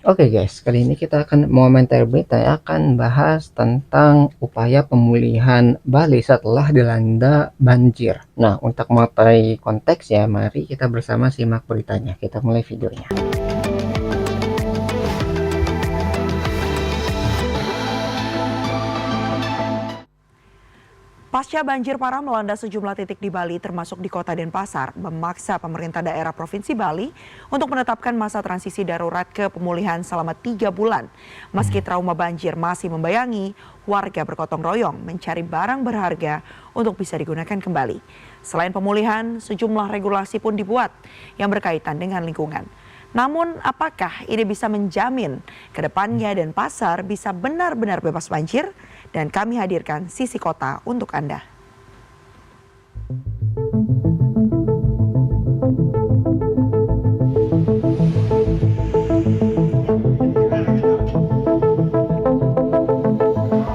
Oke guys, kali ini kita akan Momenter Berita akan bahas tentang upaya pemulihan Bali setelah dilanda banjir. Nah, untuk mengetahui konteks ya, mari kita bersama simak beritanya. Kita mulai videonya. Pasca banjir parah melanda sejumlah titik di Bali termasuk di kota Denpasar, memaksa pemerintah daerah Provinsi Bali untuk menetapkan masa transisi darurat ke pemulihan selama 3 bulan. Meski trauma banjir masih membayangi, warga bergotong royong mencari barang berharga untuk bisa digunakan kembali. Selain pemulihan, sejumlah regulasi pun dibuat yang berkaitan dengan lingkungan. Namun apakah ini bisa menjamin ke depannya Denpasar bisa benar-benar bebas banjir? Dan kami hadirkan sisi kota untuk Anda.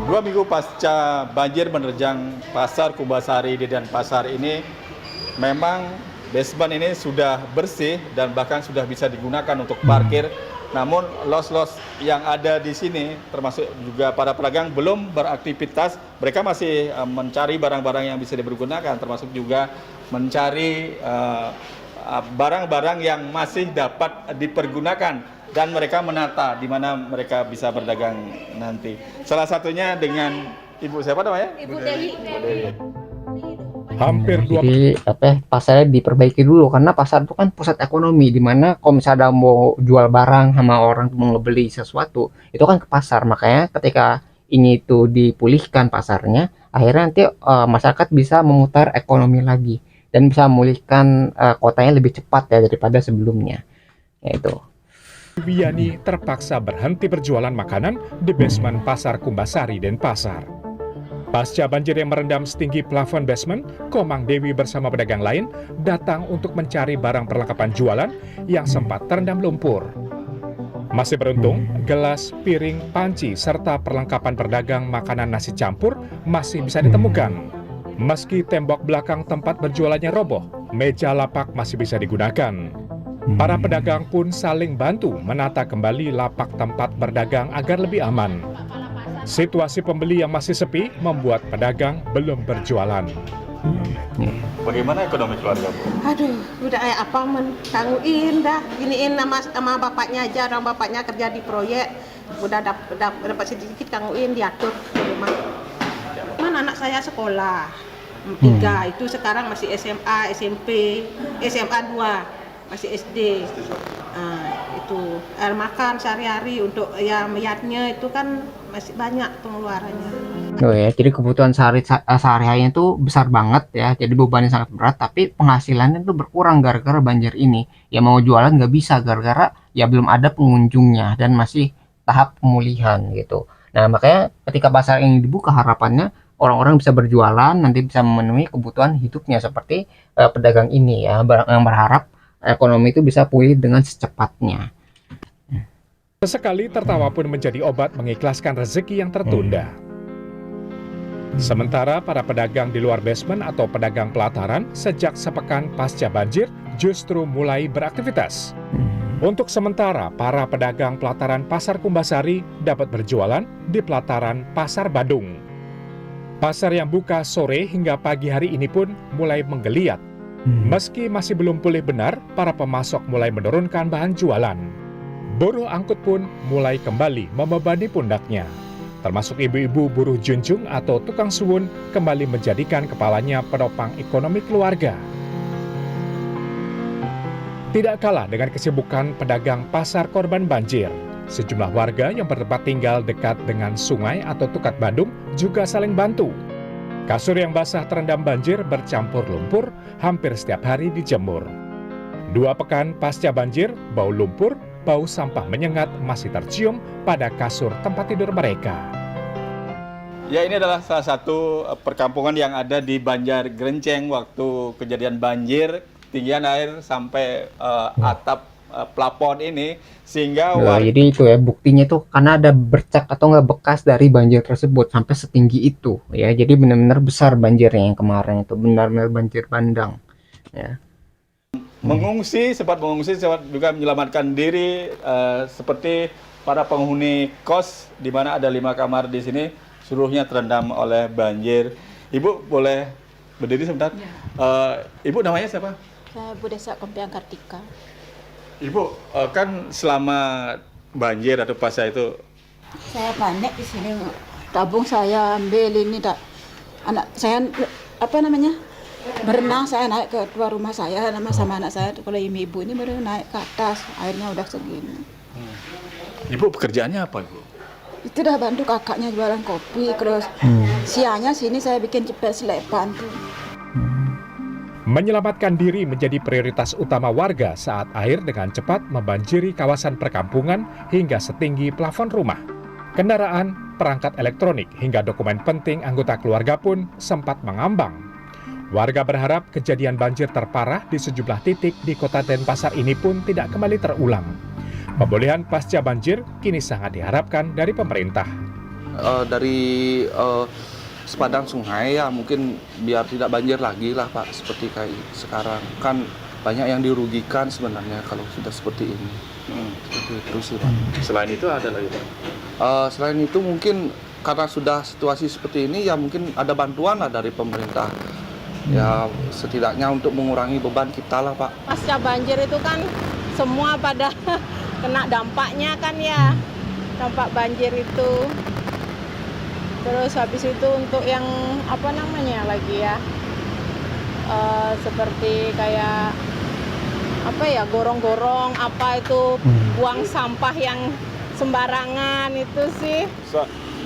Dua minggu pasca banjir menerjang pasar Kumbasari di Denpasar ini, memang basement ini sudah bersih dan bahkan sudah bisa digunakan untuk parkir. Namun los-los yang ada di sini, termasuk juga para pedagang belum beraktivitas, mereka masih mencari barang-barang yang bisa dipergunakan, termasuk juga mencari barang-barang yang masih dapat dipergunakan dan mereka menata di mana mereka bisa berdagang nanti. Salah satunya dengan Ibu siapa namanya? Ibu Dewi. Hampir jadi pasarnya diperbaiki dulu karena pasar itu kan pusat ekonomi, di mana kalau misalnya mau jual barang sama orang mau ngebeli sesuatu itu kan ke pasar. Makanya ketika ini tuh dipulihkan pasarnya, akhirnya nanti masyarakat bisa memutar ekonomi lagi dan bisa memulihkan kotanya lebih cepat ya daripada sebelumnya. Yaitu Wiani terpaksa berhenti berjualan makanan di basement Pasar Kumbasari Denpasar. Pasca banjir yang merendam setinggi plafon basement, Komang Dewi bersama pedagang lain datang untuk mencari barang perlengkapan jualan yang sempat terendam lumpur. Masih beruntung, gelas, piring, panci, serta perlengkapan berdagang makanan nasi campur masih bisa ditemukan. Meski tembok belakang tempat berjualannya roboh, meja lapak masih bisa digunakan. Para pedagang pun saling bantu menata kembali lapak tempat berdagang agar lebih aman. Situasi pembeli yang masih sepi membuat pedagang belum berjualan. Bagaimana ekonomi keluarga, Bu? Aduh, udah kayak apa tangguin dah. Giniin sama bapaknya aja, orang bapaknya kerja di proyek. Udah dapat sedikit tangguin diatur di rumah. Mana anak saya sekolah 3 itu sekarang masih SMA, SMP, SMA 2 masih SD. Itu air makan sehari-hari untuk ya meyatnya itu kan masih banyak pengeluarannya. oh ya, jadi kebutuhan sehari-harinya itu besar banget ya, jadi bebannya sangat berat, tapi penghasilannya tuh berkurang gara-gara banjir ini. Ya mau jualan nggak bisa gara-gara ya belum ada pengunjungnya dan masih tahap pemulihan gitu. Nah makanya ketika pasar ini dibuka, harapannya orang-orang bisa berjualan, nanti bisa memenuhi kebutuhan hidupnya seperti pedagang ini ya, yang berharap ekonomi itu bisa pulih dengan secepatnya. Sesekali tertawa pun menjadi obat mengikhlaskan rezeki yang tertunda. Sementara para pedagang di luar basement atau pedagang pelataran sejak sepekan pasca banjir justru mulai beraktivitas. Untuk sementara, para pedagang pelataran Pasar Kumbasari dapat berjualan di pelataran Pasar Badung. Pasar yang buka sore hingga pagi hari ini pun mulai menggeliat. Meski masih belum pulih benar, para pemasok mulai menurunkan bahan jualan. Buruh angkut pun mulai kembali membebani pundaknya. Termasuk ibu-ibu buruh junjung atau tukang suwun kembali menjadikan kepalanya penopang ekonomi keluarga. Tidak kalah dengan kesibukan pedagang pasar korban banjir, sejumlah warga yang bertempat tinggal dekat dengan sungai atau Tukat Bandung juga saling bantu. Kasur yang basah terendam banjir bercampur lumpur hampir setiap hari dijemur. 2 pekan pasca banjir, bau lumpur, bau sampah menyengat masih tercium pada kasur tempat tidur mereka. Ya, ini adalah salah satu perkampungan yang ada di Banjar Gerenceng waktu kejadian banjir, ketinggian air sampai atap plafon ini sehingga Jadi itu ya buktinya tuh karena ada bercak atau nggak bekas dari banjir tersebut sampai setinggi itu ya. Jadi benar-benar besar banjirnya yang kemarin itu, benar-benar banjir bandang ya. sempat mengungsi, sempat juga menyelamatkan diri seperti para penghuni kos di mana ada 5 kamar di sini seluruhnya terendam oleh banjir. Ibu boleh berdiri sebentar? Ibu namanya siapa? Saya Bu Desa Kompiang Kartika. Ibu kan selama banjir atau pasca itu Saya panik di sini. Tabung saya ambil ini anak saya berenang, saya naik ke luar rumah saya sama anak saya. Kalau ibu ini baru naik ke atas, airnya udah segini. Ibu pekerjaannya apa, Ibu? Itu dah bantu kakaknya jualan kopi, terus siangnya sini saya bikin cepet selepan tuh. Menyelamatkan diri menjadi prioritas utama warga saat air dengan cepat membanjiri kawasan perkampungan hingga setinggi plafon rumah. Kendaraan, perangkat elektronik, hingga dokumen penting anggota keluarga pun sempat mengambang. Warga berharap kejadian banjir terparah di sejumlah titik di kota Denpasar ini pun tidak kembali terulang. Pemulihan pasca banjir kini sangat diharapkan dari pemerintah. Dari sepadang sungai ya mungkin biar tidak banjir lagi lah Pak, seperti kayak sekarang. Kan banyak yang dirugikan sebenarnya kalau sudah seperti ini. Seperti itu sih Pak. Selain itu ada lagi, Pak? Selain itu mungkin karena sudah situasi seperti ini ya mungkin ada bantuan lah dari pemerintah. Ya setidaknya untuk mengurangi beban kita lah Pak. Pasca banjir itu kan semua pada kena dampaknya kan ya, dampak banjir itu. Terus habis itu untuk yang lagi ya, seperti kayak gorong-gorong buang sampah yang sembarangan itu sih.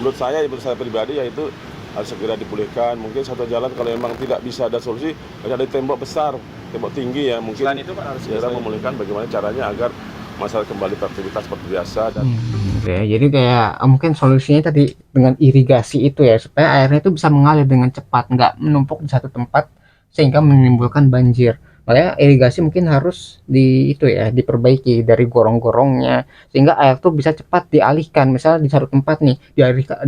Menurut saya pribadi yaitu harus segera dipulihkan. Mungkin satu jalan kalau memang tidak bisa ada solusi, ada tembok besar, tembok tinggi ya mungkin. Selain itu Pak harus segera memulihkan bagaimana caranya agar masyarakat kembali beraktivitas seperti biasa. Oke, jadi kayak mungkin solusinya tadi dengan irigasi itu ya, supaya airnya itu bisa mengalir dengan cepat, nggak menumpuk di satu tempat sehingga menimbulkan banjir. Makanya irigasi mungkin harus diperbaiki dari gorong-gorongnya sehingga air tuh bisa cepat dialihkan. Misalnya di satu tempat nih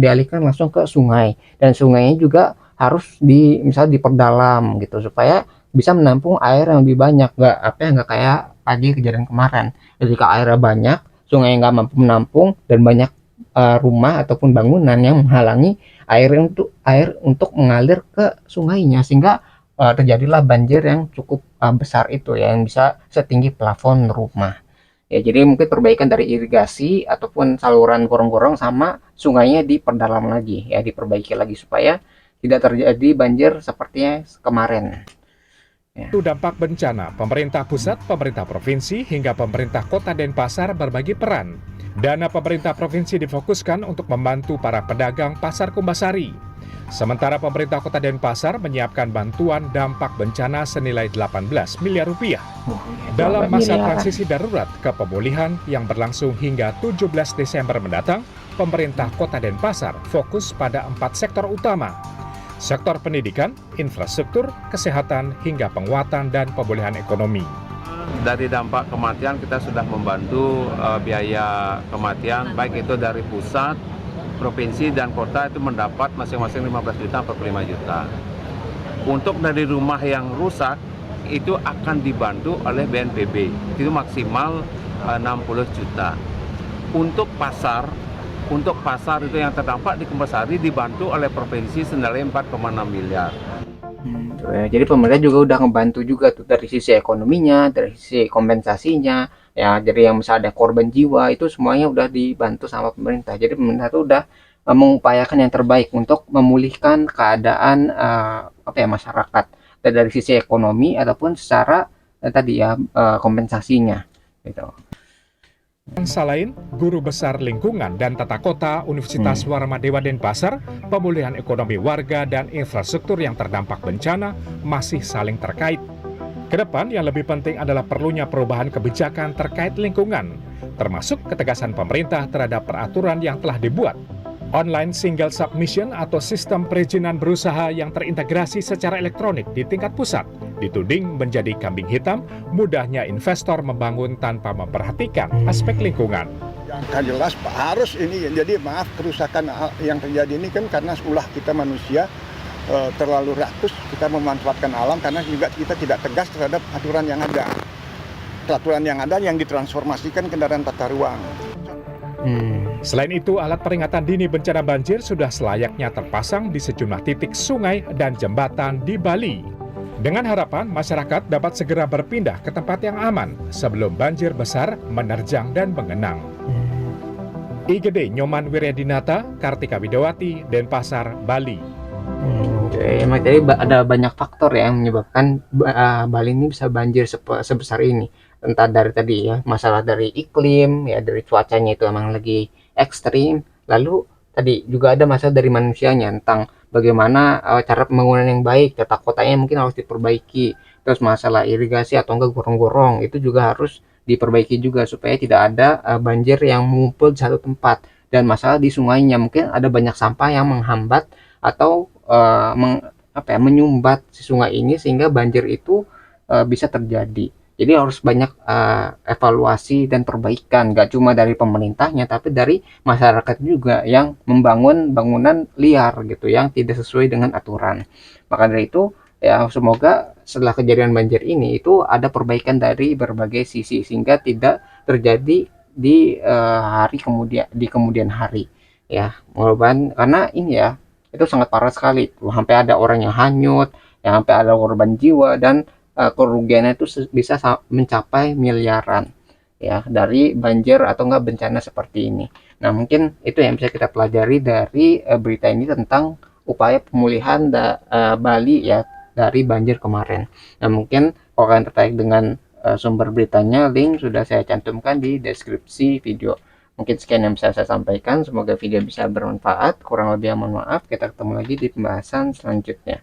dialihkan langsung ke sungai, dan sungainya juga harus diperdalam gitu supaya bisa menampung air yang lebih banyak, nggak kayak tadi kejadian kemarin. Ketika airnya banyak, sungai nggak mampu menampung dan banyak rumah ataupun bangunan yang menghalangi air untuk mengalir ke sungainya, sehingga terjadilah banjir yang cukup besar itu ya, yang bisa setinggi plafon rumah. Ya, jadi mungkin perbaikan dari irigasi ataupun saluran gorong-gorong sama sungainya diperdalam lagi ya, diperbaiki lagi supaya tidak terjadi banjir seperti kemarin. Itu dampak bencana, pemerintah pusat, pemerintah provinsi, hingga pemerintah kota Denpasar berbagi peran. Dana pemerintah provinsi difokuskan untuk membantu para pedagang pasar Kumbasari. Sementara pemerintah kota Denpasar menyiapkan bantuan dampak bencana senilai 18 miliar rupiah. Dalam masa transisi darurat ke pemulihan yang berlangsung hingga 17 Desember mendatang, pemerintah kota Denpasar fokus pada 4 sektor utama. Sektor pendidikan, infrastruktur, kesehatan, hingga penguatan dan pemulihan ekonomi. Dari dampak kematian kita sudah membantu biaya kematian, baik itu dari pusat, provinsi, dan kota itu mendapat masing-masing 15 juta 45 juta. Untuk dari rumah yang rusak, itu akan dibantu oleh BNPB, itu maksimal 60 juta. Untuk pasar itu yang terdampak di Kumbasari dibantu oleh provinsi senilai 4,6 miliar. Jadi pemerintah juga udah ngebantu juga tuh dari sisi ekonominya, dari sisi kompensasinya ya. Jadi yang misalnya ada korban jiwa itu semuanya udah dibantu sama pemerintah. Jadi pemerintah tuh udah mengupayakan yang terbaik untuk memulihkan keadaan masyarakat dari sisi ekonomi ataupun secara kompensasinya gitu. Selain Guru Besar Lingkungan dan Tata Kota Universitas Warmadewa Denpasar, pemulihan ekonomi warga dan infrastruktur yang terdampak bencana masih saling terkait. Kedepan yang lebih penting adalah perlunya perubahan kebijakan terkait lingkungan, termasuk ketegasan pemerintah terhadap peraturan yang telah dibuat. Online single submission atau sistem perizinan berusaha yang terintegrasi secara elektronik di tingkat pusat dituding menjadi kambing hitam mudahnya investor membangun tanpa memperhatikan aspek lingkungan. Yang jelas harus ini, jadi maaf kerusakan yang terjadi ini kan karena ulah kita manusia terlalu rakus kita memanfaatkan alam karena juga kita tidak tegas terhadap aturan yang ada. peraturan yang ada yang ditransformasikan kendaraan tata ruang. Selain itu, alat peringatan dini bencana banjir sudah selayaknya terpasang di sejumlah titik sungai dan jembatan di Bali. Dengan harapan masyarakat dapat segera berpindah ke tempat yang aman sebelum banjir besar menerjang dan mengenang. IGD Nyoman Wiryadinata, Kartika Widowati, Denpasar, Bali. Oke, emang tadi ada banyak faktor ya yang menyebabkan Bali ini bisa banjir sebesar ini. Entah dari tadi ya, masalah dari iklim, ya dari cuacanya itu emang lagi ekstrim. Lalu tadi juga ada masalah dari manusianya tentang bagaimana cara pembangunan yang baik, tata kotanya mungkin harus diperbaiki. Terus masalah irigasi atau enggak gorong-gorong itu juga harus diperbaiki juga supaya tidak ada banjir yang mengumpul di satu tempat. Dan masalah di sungainya mungkin ada banyak sampah yang menghambat atau menyumbat si sungai ini sehingga banjir itu bisa terjadi. Jadi harus banyak evaluasi dan perbaikan, gak cuma dari pemerintahnya tapi dari masyarakat juga yang membangun bangunan liar gitu yang tidak sesuai dengan aturan. Maka dari itu ya semoga setelah kejadian banjir ini itu ada perbaikan dari berbagai sisi sehingga tidak terjadi di kemudian hari ya. Mudah-mudahan karena ini ya itu sangat parah sekali tuh, sampai ada orang yang hanyut, yang sampai ada korban jiwa dan kerugiannya itu bisa mencapai miliaran ya dari banjir atau enggak bencana seperti ini. Nah, mungkin itu yang bisa kita pelajari dari berita ini tentang upaya pemulihan Bali ya dari banjir kemarin. Nah, mungkin kalau kalian tertarik dengan sumber beritanya, link sudah saya cantumkan di deskripsi video. Mungkin sekian yang bisa saya sampaikan, semoga video bisa bermanfaat. Kurang lebih mohon maaf, kita ketemu lagi di pembahasan selanjutnya,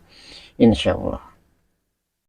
insya Allah.